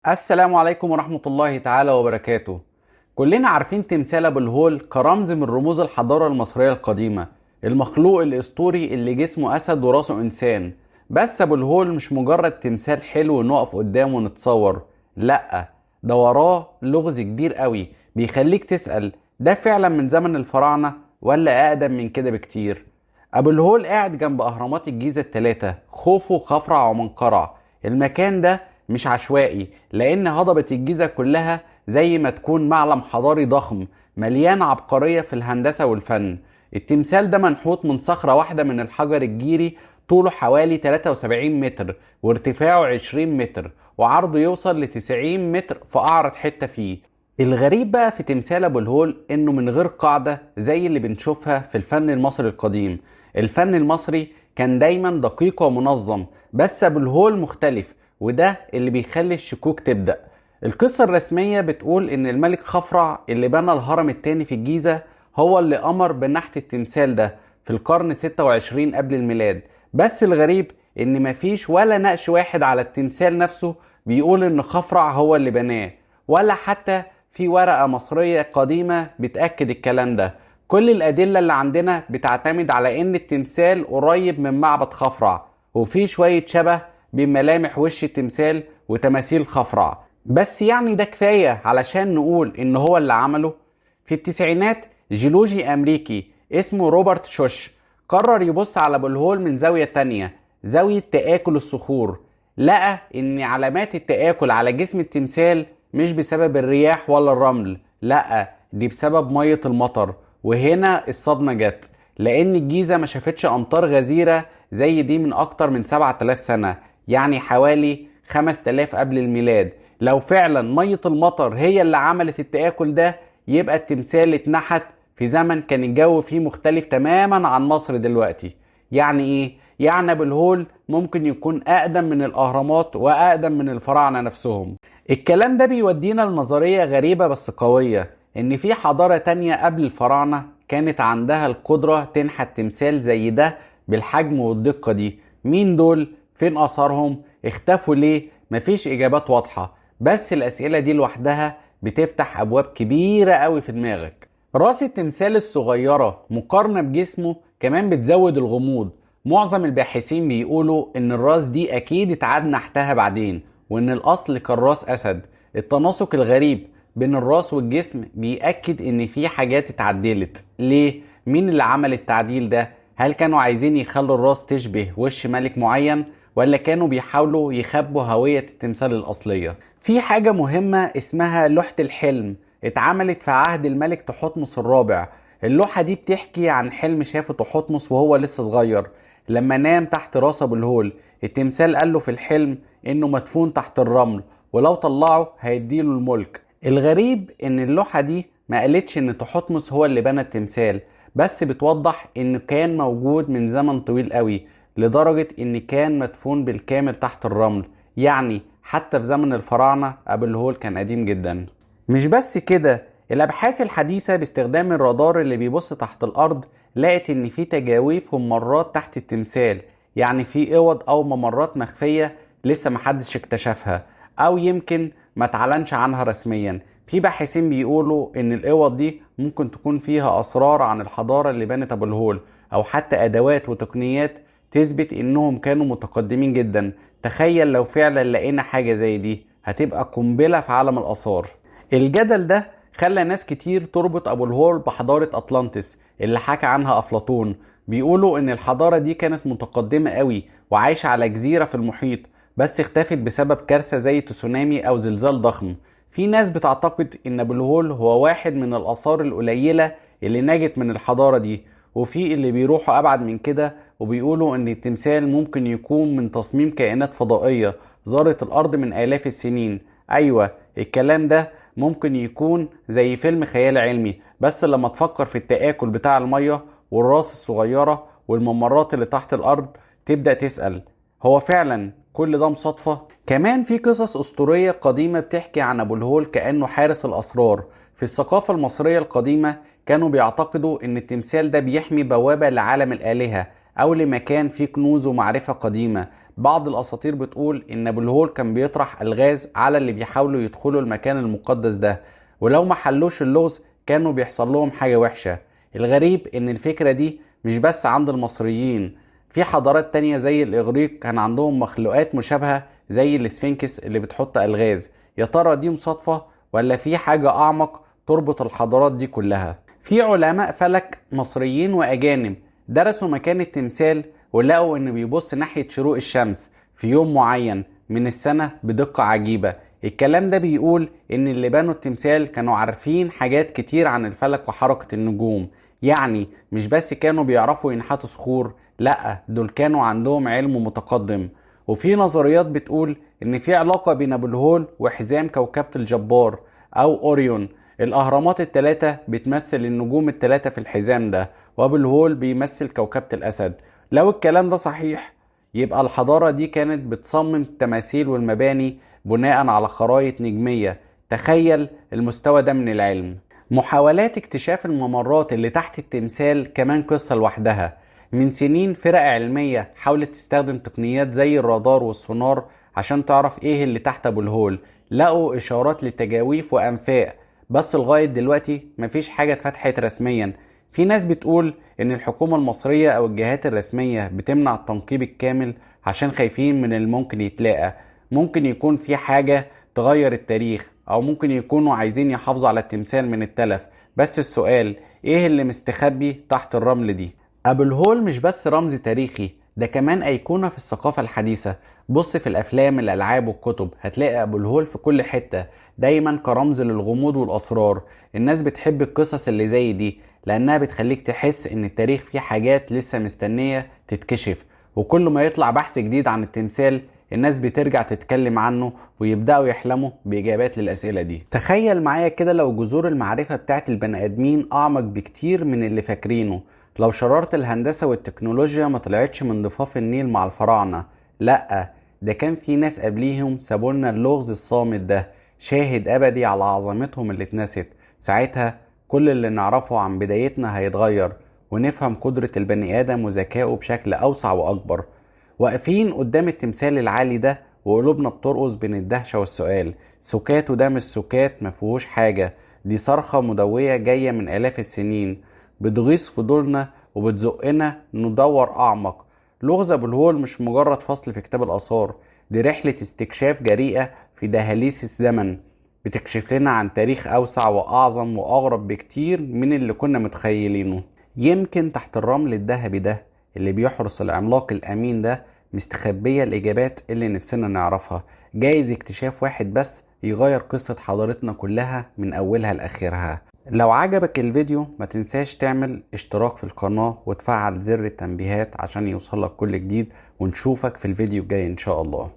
السلام عليكم ورحمة الله تعالى وبركاته. كلنا عارفين تمثال أبو الهول كرمز من رموز الحضارة المصرية القديمة، المخلوق الأسطوري اللي جسمه أسد وراسه إنسان. بس أبو الهول مش مجرد تمثال حلو نقف قدامه ونتصور، لأ، ده وراه لغز كبير قوي بيخليك تسأل، ده فعلا من زمن الفراعنة ولا أقدم من كده بكتير؟ أبو الهول قاعد جنب أهرامات الجيزة التلاتة، خوفو خفرع ومنقرع. المكان ده مش عشوائي، لأن هضبة الجيزة كلها زي ما تكون معلم حضاري ضخم مليان عبقرية في الهندسة والفن. التمثال ده منحوت من صخرة واحدة من الحجر الجيري، طوله حوالي 73 متر وارتفاعه 20 متر وعرضه يوصل ل 90 متر في أعرض حتة فيه. الغريب بقى في تمثال أبو الهول إنه من غير قاعدة زي اللي بنشوفها في الفن المصري القديم. الفن المصري كان دايما دقيق ومنظم، بس أبو الهول مختلف، وده اللي بيخلي الشكوك تبدأ. القصة الرسمية بتقول إن الملك خفرع اللي بنى الهرم التاني في الجيزة هو اللي أمر بنحت التمثال ده في القرن 26 قبل الميلاد. بس الغريب إن مفيش ولا نقش واحد على التمثال نفسه بيقول إن خفرع هو اللي بناه، ولا حتى في ورقة مصرية قديمة بتأكد الكلام ده. كل الأدلة اللي عندنا بتعتمد على إن التمثال قريب من معبد خفرع، وفي شوية شبه بين ملامح وش التمثال وتماثيل خفرع. بس يعني ده كفاية علشان نقول إن هو اللي عمله؟ في التسعينات جيولوجي أمريكي اسمه روبرت شوش قرر يبص على أبو الهول من زاوية تانية، زاوية تآكل الصخور. لقى إن علامات التآكل على جسم التمثال مش بسبب الرياح ولا الرمل، لأ، دي بسبب مية المطر. وهنا الصدمة جت، لأن الجيزة ما شافتش أمطار غزيرة زي دي من أكتر من 7000 سنة، يعني حوالي 5000 قبل الميلاد. لو فعلا مية المطر هي اللي عملت التآكل ده، يبقى التمثال اتنحت في زمن كان الجو فيه مختلف تماما عن مصر دلوقتي. يعني ايه؟ يعني أبو الهول ممكن يكون أقدم من الأهرامات وأقدم من الفراعنة نفسهم. الكلام ده بيودينا لنظرية غريبة بس قوية، إن في حضارة تانية قبل الفراعنة كانت عندها القدرة تنحت تمثال زي ده بالحجم والدقة دي. مين دول؟ فين أثرهم؟ اختفوا ليه؟ مفيش إجابات واضحة، بس الأسئلة دي لوحدها بتفتح أبواب كبيرة قوي في دماغك. راس التمثال الصغيرة مقارنة بجسمه كمان بتزود الغموض. معظم الباحثين بيقولوا إن الراس دي أكيد اتعاد نحتها بعدين، وإن الأصل كان راس أسد. التناسق الغريب بين الراس والجسم بيأكد إن في حاجات اتعدلت. ليه؟ مين اللي عمل التعديل ده؟ هل كانوا عايزين يخلوا الراس تشبه وش ملك معين، ولا كانوا بيحاولوا يخبوا هوية التمثال الأصلية؟ في حاجة مهمة اسمها لوحة الحلم، اتعملت في عهد الملك تحتمس الرابع. اللوحة دي بتحكي عن حلم شافه تحتمس وهو لسه صغير، لما نام تحت راس أبو الهول. التمثال قال له في الحلم إنه مدفون تحت الرمل، ولو طلعه هيديله الملك. الغريب إن اللوحة دي ما قالتش إن تحتمس هو اللي بنى التمثال، بس بتوضح إنه كان موجود من زمن طويل قوي، لدرجة إن كان مدفون بالكامل تحت الرمل. يعني حتى في زمن الفراعنة أبو الهول كان قديم جدا. مش بس كده، الأبحاث الحديثة باستخدام الرادار اللي بيبص تحت الأرض لقت إن في تجاويف وممرات تحت التمثال، يعني في أوض أو ممرات مخفية لسه محدش اكتشفها، أو يمكن ما تعلنش عنها رسميا. في باحثين بيقولوا إن الأوض دي ممكن تكون فيها أسرار عن الحضارة اللي بنت أبو الهول، أو حتى أدوات وتقنيات تثبت إنهم كانوا متقدمين جدا. تخيل لو فعلا لقينا حاجة زي دي، هتبقى قنبلة في عالم الآثار. الجدل ده خلى ناس كتير تربط أبو الهول بحضارة أطلانتس اللي حكى عنها أفلاطون. بيقولوا إن الحضارة دي كانت متقدمة قوي وعايشة على جزيرة في المحيط، بس اختفت بسبب كارثة زي تسونامي أو زلزال ضخم. في ناس بتعتقد إن أبو الهول هو واحد من الآثار القليلة اللي نجت من الحضارة دي، وفي اللي بيروحوا أبعد من كده وبيقولوا إن التمثال ممكن يكون من تصميم كائنات فضائية زارت الأرض من آلاف السنين. أيوة، الكلام ده ممكن يكون زي فيلم خيال علمي، بس لما تفكر في التآكل بتاع المية والراس الصغيرة والممرات اللي تحت الأرض تبدأ تسأل، هو فعلا كل ده مصادفة؟ كمان في قصص أسطورية قديمة بتحكي عن أبو الهول كأنه حارس الأسرار. في الثقافة المصرية القديمة كانوا بيعتقدوا إن التمثال ده بيحمي بوابة لعالم الآلهة، أو لمكان فيه كنوز ومعرفة قديمة. بعض الاساطير بتقول ان ابو الهول كان بيطرح الغاز على اللي بيحاولوا يدخلوا المكان المقدس ده، ولو ما حلوش اللغز كانوا بيحصل لهم حاجة وحشة. الغريب ان الفكرة دي مش بس عند المصريين، في حضارات تانية زي الاغريق كان عندهم مخلوقات مشابهة زي الاسفنكس اللي بتحط الغاز. يا ترى دي مصادفة ولا في حاجة اعمق تربط الحضارات دي كلها؟ في علماء فلك مصريين واجانب درسوا مكان التمثال ولقوا انه بيبص ناحية شروق الشمس في يوم معين من السنة بدقة عجيبة. الكلام ده بيقول ان اللي بنوا التمثال كانوا عارفين حاجات كتير عن الفلك وحركة النجوم. يعني مش بس كانوا بيعرفوا ينحتوا صخور، لا دول كانوا عندهم علم متقدم. وفي نظريات بتقول ان في علاقة بين ابو الهول وحزام كوكبة الجبار او اوريون. الاهرامات الثلاثة بتمثل النجوم الثلاثة في الحزام ده، وابو الهول بيمثل كوكبة الاسد. لو الكلام ده صحيح يبقى الحضارة دي كانت بتصمم التماثيل والمباني بناء على خرائط نجمية. تخيل المستوى ده من العلم. محاولات اكتشاف الممرات اللي تحت التمثال كمان قصة لوحدها. من سنين فرق علمية حاولت تستخدم تقنيات زي الرادار والسونار عشان تعرف ايه اللي تحت ابو الهول. لقوا اشارات لتجاويف وانفاق، بس لغاية دلوقتي مفيش حاجة اتفتحت رسميا. في ناس بتقول ان الحكومة المصرية او الجهات الرسمية بتمنع التنقيب الكامل عشان خايفين من الممكن يتلاقى. ممكن يكون في حاجة تغير التاريخ، او ممكن يكونوا عايزين يحافظوا على التمثال من التلف. بس السؤال ايه اللي مستخبي تحت الرمل دي؟ ابو الهول مش بس رمز تاريخي، ده كمان ايقونة في الثقافة الحديثة. بص في الافلام الالعاب والكتب هتلاقي ابو الهول في كل حتة، دايما كرمز للغموض والاسرار. الناس بتحب القصص اللي زي دي لانها بتخليك تحس ان التاريخ فيه حاجات لسه مستنية تتكشف. وكل ما يطلع بحث جديد عن التمثال الناس بترجع تتكلم عنه ويبدأوا يحلموا بإجابات للأسئلة دي. تخيل معايا كده لو جذور المعرفة بتاعت البني آدمين أعمق بكتير من اللي فاكرينه. لو شرارة الهندسة والتكنولوجيا ما طلعتش من ضفاف النيل مع الفراعنة، لأ ده كان في ناس قبليهم سابولنا اللغز الصامت ده، شاهد أبدي على عظمتهم اللي اتنست. ساعتها كل اللي نعرفه عن بدايتنا هيتغير، ونفهم قدرة البني آدم وذكائه بشكل أوسع وأكبر. واقفين قدام التمثال العالي ده وقلوبنا بترقص بين الدهشة والسؤال. سكاته ده مش سكات مفيهوش حاجة، دي صرخة مدوية جاية من آلاف السنين، بتغيظ فضولنا وبتزقنا ندور أعمق. لغز أبو الهول مش مجرد فصل في كتاب الآثار، دي رحلة استكشاف جريئة في دهاليز الزمن، بتكشف لنا عن تاريخ أوسع وأعظم وأغرب بكتير من اللي كنا متخيلينه. يمكن تحت الرمل الذهبي ده اللي بيحرس العملاق الأمين ده مستخبية الإجابات اللي نفسنا نعرفها. جايز اكتشاف واحد بس يغير قصة حضارتنا كلها من أولها لآخرها. لو عجبك الفيديو ما تنساش تعمل اشتراك في القناة وتفعل زر التنبيهات عشان يوصلك كل جديد، ونشوفك في الفيديو الجاي إن شاء الله.